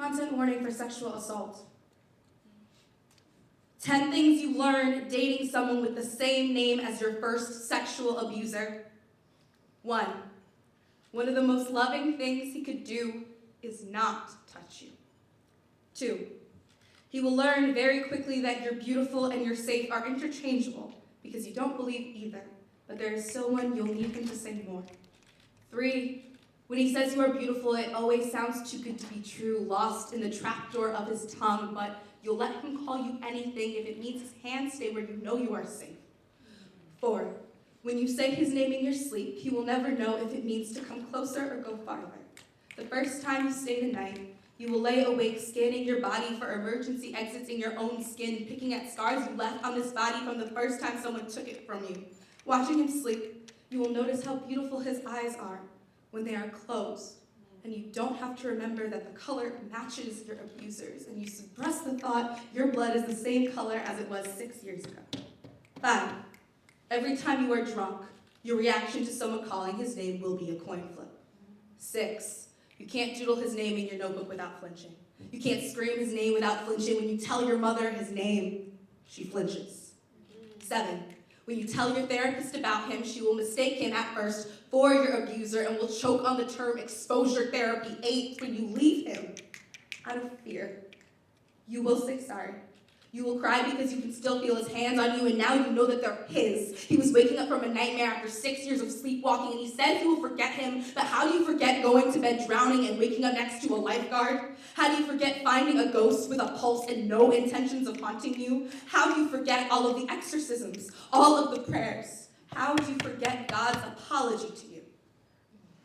Content warning for sexual assault. 10 things you learn dating someone with the same name as your first sexual abuser. 1. One of the most loving things he could do is not touch you. 2. He will learn very quickly that you're beautiful and you're safe are interchangeable because you don't believe either, but there is still one you'll need him to say more. 3. When he says you are beautiful, it always sounds too good to be true, lost in the trapdoor of his tongue, but you'll let him call you anything if it means his hands stay where you know you are safe. 4. When you say his name in your sleep, he will never know if it means to come closer or go farther. The first time you stay the night, you will lay awake scanning your body for emergency exits in your own skin, picking at scars you left on this body from the first time someone took it from you. Watching him sleep, you will notice how beautiful his eyes are when they are closed, and you don't have to remember that the color matches your abuser's, and you suppress the thought your blood is the same color as it was 6 years ago. 5. Every time you are drunk, your reaction to someone calling his name will be a coin flip. 6. You can't doodle his name in your notebook without flinching. You can't scream his name without flinching. When you tell your mother his name, she flinches. 7. When you tell your therapist about him, she will mistake him at first for your abuser and will choke on the term exposure therapy. 8. When you leave him out of fear, you will say sorry. You will cry because you can still feel his hands on you, and now you know that they're his. He was waking up from a nightmare after 6 years of sleepwalking, and he says you will forget him, but how do you forget going to bed drowning and waking up next to a lifeguard? How do you forget finding a ghost with a pulse and no intentions of haunting you? How do you forget all of the exorcisms, all of the prayers? How do you forget God's apology to you?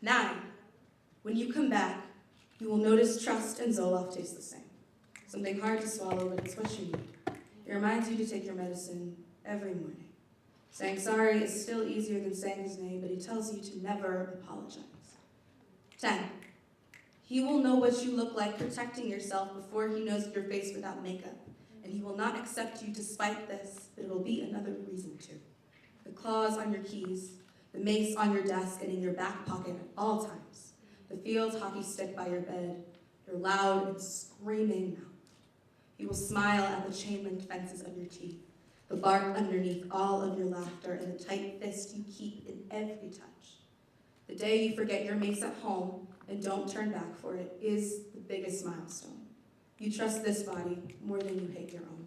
9. When you come back, you will notice trust and Zoloft taste the same. Something hard to swallow, but it's what you need. It reminds you to take your medicine every morning. Saying sorry is still easier than saying his name, but he tells you to never apologize. 10. He will know what you look like protecting yourself before he knows your face without makeup, and he will not accept you despite this, but it will be another reason to. The claws on your keys, the mace on your desk and in your back pocket at all times, the field hockey stick by your bed, your loud and screaming mouth. He will smile at the chain-linked fences of your teeth, the bark underneath all of your laughter, and the tight fist you keep in every touch. The day you forget your mace at home and don't turn back for it is the biggest milestone. You trust this body more than you hate your own.